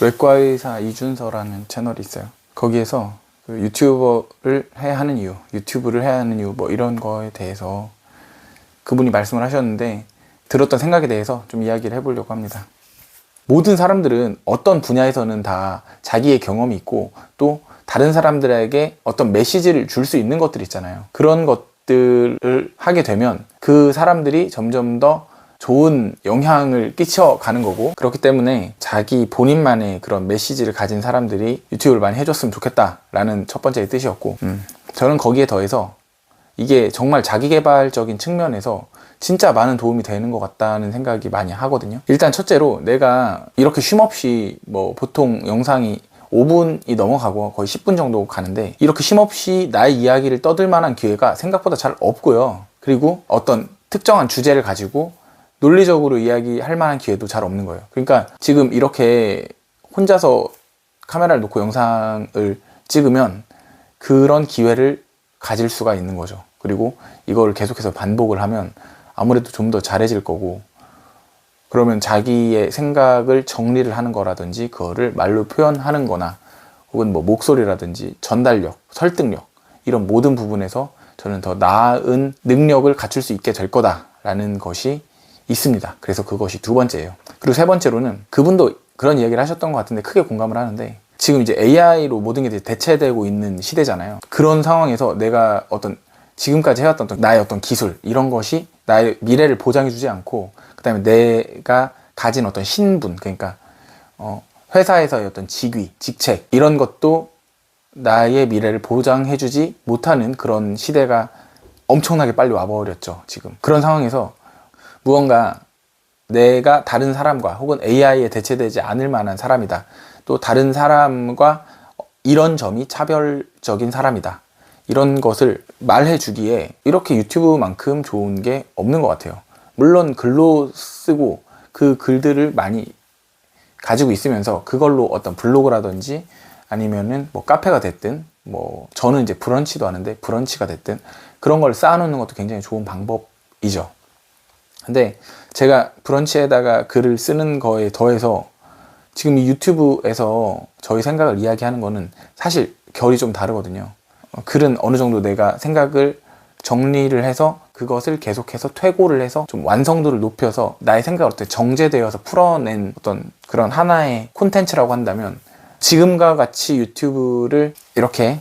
외과의사 이준서라는 채널이 있어요. 거기에서 그 유튜브를 해야 하는 이유 뭐 이런 거에 대해서 그분이 말씀을 하셨는데, 들었던 생각에 대해서 좀 이야기를 해보려고 합니다. 모든 사람들은 어떤 분야에서는 다 자기의 경험이 있고 또 다른 사람들에게 어떤 메시지를 줄 수 있는 것들이 있잖아요. 그런 것들을 하게 되면 그 사람들이 점점 더 좋은 영향을 끼쳐가는 거고, 그렇기 때문에 자기 본인만의 그런 메시지를 가진 사람들이 유튜브를 많이 해줬으면 좋겠다라는 첫 번째 뜻이었고, 저는 거기에 더해서 이게 정말 자기계발적인 측면에서 진짜 많은 도움이 되는 것 같다는 생각이 많이 하거든요. 일단 첫째로, 내가 이렇게 쉼없이 뭐 보통 영상이 5분이 넘어가고 거의 10분 정도 가는데, 이렇게 쉼없이 나의 이야기를 떠들 만한 기회가 생각보다 잘 없고요. 그리고 어떤 특정한 주제를 가지고 논리적으로 이야기할 만한 기회도 잘 없는 거예요. 그러니까 지금 이렇게 혼자서 카메라를 놓고 영상을 찍으면 그런 기회를 가질 수가 있는 거죠. 그리고 이걸 계속해서 반복을 하면 아무래도 좀 더 잘해질 거고, 그러면 자기의 생각을 정리를 하는 거라든지 그거를 말로 표현하는 거나 혹은 뭐 목소리라든지 전달력, 설득력, 이런 모든 부분에서 저는 더 나은 능력을 갖출 수 있게 될 거다라는 것이 있습니다. 그래서 그것이 두 번째예요. 그리고 세 번째로는, 그분도 그런 이야기를 하셨던 것 같은데 크게 공감을 하는데, 지금 이제 AI로 모든 게 대체되고 있는 시대잖아요. 그런 상황에서 내가 어떤 지금까지 해왔던 나의 어떤 기술, 이런 것이 나의 미래를 보장해주지 않고, 그 다음에 내가 가진 어떤 신분, 그러니까 회사에서의 어떤 직위, 직책, 이런 것도 나의 미래를 보장해주지 못하는 그런 시대가 엄청나게 빨리 와버렸죠, 지금. 그런 상황에서 무언가 내가 다른 사람과 혹은 AI에 대체되지 않을 만한 사람이다, 또 다른 사람과 이런 점이 차별적인 사람이다, 이런 것을 말해주기에 이렇게 유튜브만큼 좋은 게 없는 것 같아요. 물론 글로 쓰고 그 글들을 많이 가지고 있으면서 그걸로 어떤 블로그라든지 아니면은 뭐 카페가 됐든, 뭐 저는 이제 브런치도 하는데 브런치가 됐든 그런 걸 쌓아놓는 것도 굉장히 좋은 방법이죠. 근데 제가 브런치에다가 글을 쓰는 거에 더해서 지금 이 유튜브에서 저희 생각을 이야기하는 거는 사실 결이 좀 다르거든요. 글은 어느 정도 내가 생각을 정리를 해서 그것을 계속해서 퇴고를 해서 좀 완성도를 높여서 나의 생각을 어떻게 정제되어서 풀어낸 어떤 그런 하나의 콘텐츠라고 한다면, 지금과 같이 유튜브를 이렇게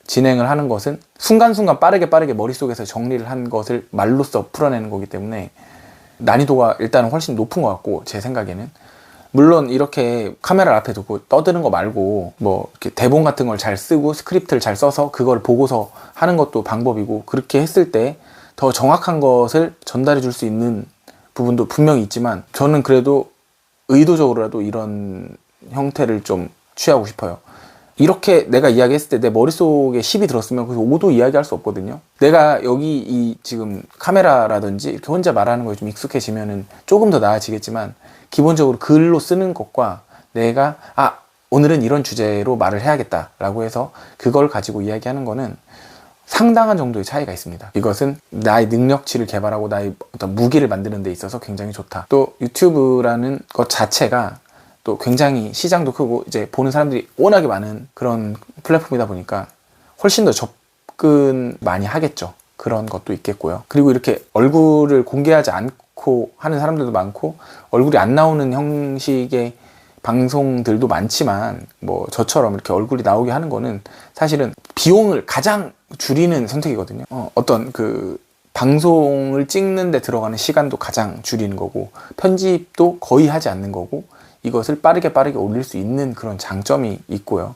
진행을 하는 것은 순간순간 빠르게 머릿속에서 정리를 한 것을 말로써 풀어내는 거기 때문에 난이도가 일단은 훨씬 높은 것 같고, 제 생각에는. 물론 이렇게 카메라 앞에 두고 떠드는 거 말고 뭐 이렇게 대본 같은 걸 잘 쓰고 스크립트를 잘 써서 그걸 보고서 하는 것도 방법이고, 그렇게 했을 때 더 정확한 것을 전달해 줄 수 있는 부분도 분명히 있지만, 저는 그래도 의도적으로라도 이런 형태를 좀 취하고 싶어요. 이렇게 내가 이야기했을 때 내 머릿속에 10이 들었으면 그래서 5도 이야기할 수 없거든요. 내가 여기 이 지금 카메라라든지 이렇게 혼자 말하는 거에 좀 익숙해지면은 조금 더 나아지겠지만, 기본적으로 글로 쓰는 것과 내가 오늘은 이런 주제로 말을 해야겠다 라고 해서 그걸 가지고 이야기하는 거는 상당한 정도의 차이가 있습니다. 이것은 나의 능력치를 개발하고 나의 어떤 무기를 만드는 데 있어서 굉장히 좋다. 또 유튜브라는 것 자체가 또 굉장히 시장도 크고 이제 보는 사람들이 워낙에 많은 그런 플랫폼이다 보니까 훨씬 더 접근 많이 하겠죠. 그런 것도 있겠고요. 그리고 이렇게 얼굴을 공개하지 않고 하는 사람들도 많고, 얼굴이 안 나오는 형식의 방송들도 많지만, 뭐 저처럼 이렇게 얼굴이 나오게 하는 거는 사실은 비용을 가장 줄이는 선택이거든요. 어떤 그 방송을 찍는 데 들어가는 시간도 가장 줄이는 거고, 편집도 거의 하지 않는 거고, 이것을 빠르게 올릴 수 있는 그런 장점이 있고요.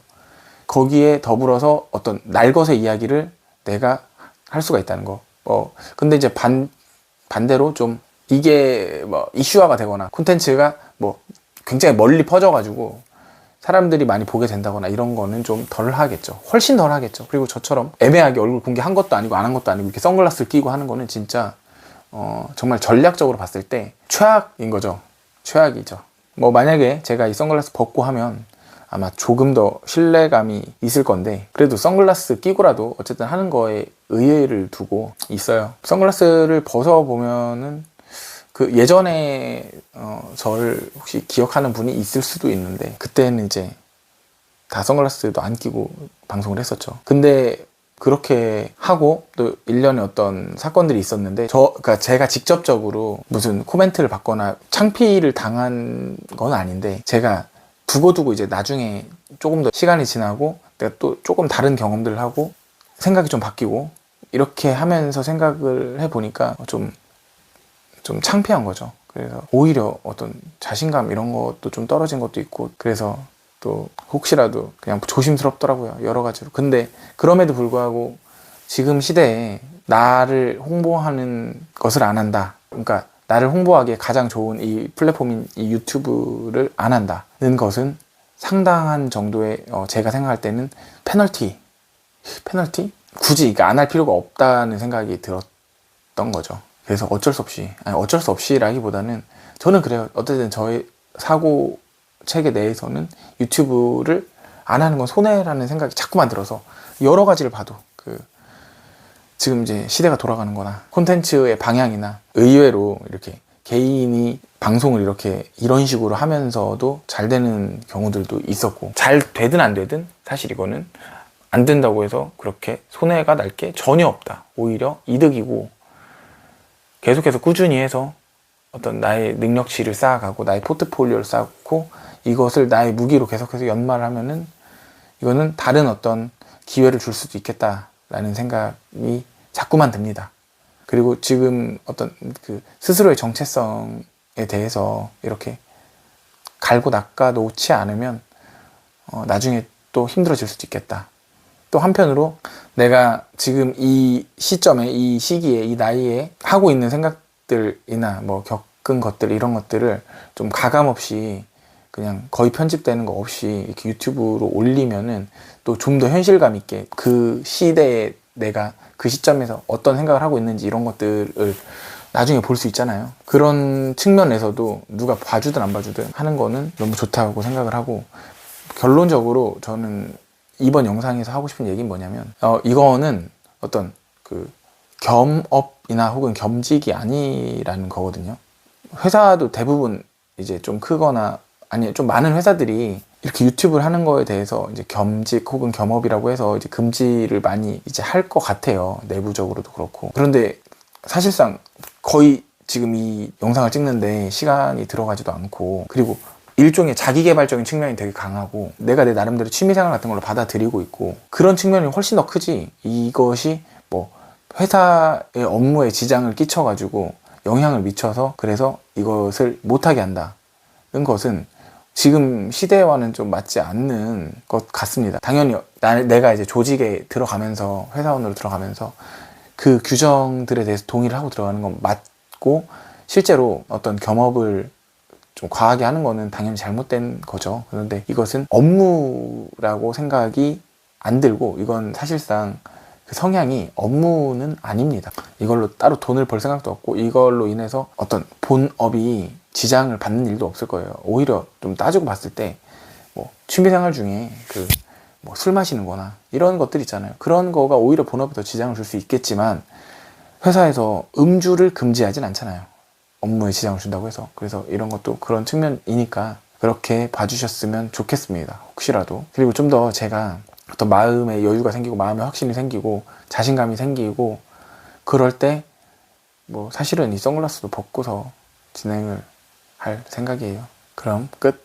거기에 더불어서 어떤 날것의 이야기를 내가 할 수가 있다는 거. 근데 이제 반대로 좀 이게 뭐 이슈화가 되거나 콘텐츠가 뭐 굉장히 멀리 퍼져가지고 사람들이 많이 보게 된다거나 이런 거는 좀 덜 하겠죠. 훨씬 덜 하겠죠. 그리고 저처럼 애매하게 얼굴 공개한 것도 아니고 안 한 것도 아니고 이렇게 선글라스를 끼고 하는 거는 진짜 정말 전략적으로 봤을 때 최악인 거죠. 최악이죠. 뭐 만약에 제가 이 선글라스 벗고 하면 아마 조금 더 신뢰감이 있을 건데, 그래도 선글라스 끼고라도 어쨌든 하는 거에 의의를 두고 있어요. 선글라스를 벗어보면은 그 예전에 저를 혹시 기억하는 분이 있을 수도 있는데 그때는 이제 다 선글라스도 안 끼고 방송을 했었죠. 근데 그렇게 하고 또 일련의 어떤 사건들이 있었는데 그러니까 제가 직접적으로 무슨 코멘트를 받거나 창피를 당한 건 아닌데 제가 두고두고 이제 나중에 조금 더 시간이 지나고 내가 또 조금 다른 경험들을 하고 생각이 좀 바뀌고 이렇게 하면서 생각을 해보니까 좀 창피한 거죠. 그래서 오히려 어떤 자신감 이런 것도 좀 떨어진 것도 있고 그래서 또 혹시라도 그냥 조심스럽더라고요. 여러 가지로. 근데 그럼에도 불구하고 지금 시대에 나를 홍보하는 것을 안 한다. 그러니까 나를 홍보하기에 가장 좋은 이 플랫폼인 이 유튜브를 안 한다는 것은 상당한 정도의 제가 생각할 때는 페널티? 굳이 안 할 필요가 없다는 생각이 들었던 거죠. 그래서 어쩔 수 없이라기보다는 저는 그래요. 어쨌든 저의 사고 체계 내에서는 유튜브를 안 하는 건 손해라는 생각이 자꾸만 들어서 여러 가지를 봐도 지금 이제 시대가 돌아가는 거나 콘텐츠의 방향이나 의외로 이렇게 개인이 방송을 이런 식으로 하면서도 잘 되는 경우들도 있었고 잘 되든 안 되든 사실 이거는 안 된다고 해서 그렇게 손해가 날 게 전혀 없다. 오히려 이득이고 계속해서 꾸준히 해서 어떤 나의 능력치를 쌓아가고 나의 포트폴리오를 쌓고 이것을 나의 무기로 계속해서 연마를 하면은 이거는 다른 어떤 기회를 줄 수도 있겠다라는 생각이 자꾸만 듭니다. 그리고 지금 어떤 스스로의 정체성에 대해서 이렇게 갈고 닦아 놓지 않으면 나중에 또 힘들어질 수도 있겠다. 또 한편으로 내가 지금 이 시점에 이 시기에 이 나이에 하고 있는 생각들이나 뭐 겪은 것들 이런 것들을 좀 가감 없이 그냥 거의 편집되는 거 없이 이렇게 유튜브로 올리면은 또 좀 더 현실감 있게 그 시대에 내가 그 시점에서 어떤 생각을 하고 있는지 이런 것들을 나중에 볼 수 있잖아요. 그런 측면에서도 누가 봐주든 안 봐주든 하는 거는 너무 좋다고 생각을 하고 결론적으로 저는 이번 영상에서 하고 싶은 얘기는 뭐냐면 이거는 어떤 겸업이나 혹은 겸직이 아니라는 거거든요. 회사도 대부분 이제 좀 크거나 아니 좀 많은 회사들이 이렇게 유튜브를 하는 거에 대해서 이제 겸직 혹은 겸업이라고 해서 이제 금지를 많이 이제 할 것 같아요. 내부적으로도 그렇고. 그런데 사실상 거의 지금 이 영상을 찍는데 시간이 들어가지도 않고 그리고 일종의 자기개발적인 측면이 되게 강하고 내가 내 나름대로 취미생활 같은 걸로 받아들이고 있고 그런 측면이 훨씬 더 크지 이것이 뭐 회사의 업무에 지장을 끼쳐가지고 영향을 미쳐서 그래서 이것을 못하게 한다는 것은 지금 시대와는 좀 맞지 않는 것 같습니다. 당연히 내가 이제 조직에 들어가면서 회사원으로 들어가면서 그 규정들에 대해서 동의를 하고 들어가는 건 맞고 실제로 어떤 겸업을 좀 과하게 하는 거는 당연히 잘못된 거죠. 그런데 이것은 업무라고 생각이 안 들고 이건 사실상 그 성향이 업무는 아닙니다. 이걸로 따로 돈을 벌 생각도 없고 이걸로 인해서 어떤 본업이 지장을 받는 일도 없을 거예요. 오히려 좀 따지고 봤을 때 뭐 취미생활 중에 뭐 술 마시는 거나 이런 것들 있잖아요. 그런 거가 오히려 본업에 더 지장을 줄 수 있겠지만 회사에서 음주를 금지하진 않잖아요. 업무에 지장을 준다고 해서. 그래서 이런 것도 그런 측면이니까 그렇게 봐주셨으면 좋겠습니다. 혹시라도. 그리고 좀 더 제가 어떤 마음의 여유가 생기고 마음의 확신이 생기고 자신감이 생기고 그럴 때 뭐 사실은 이 선글라스도 벗고서 진행을 할 생각이에요. 그럼 끝.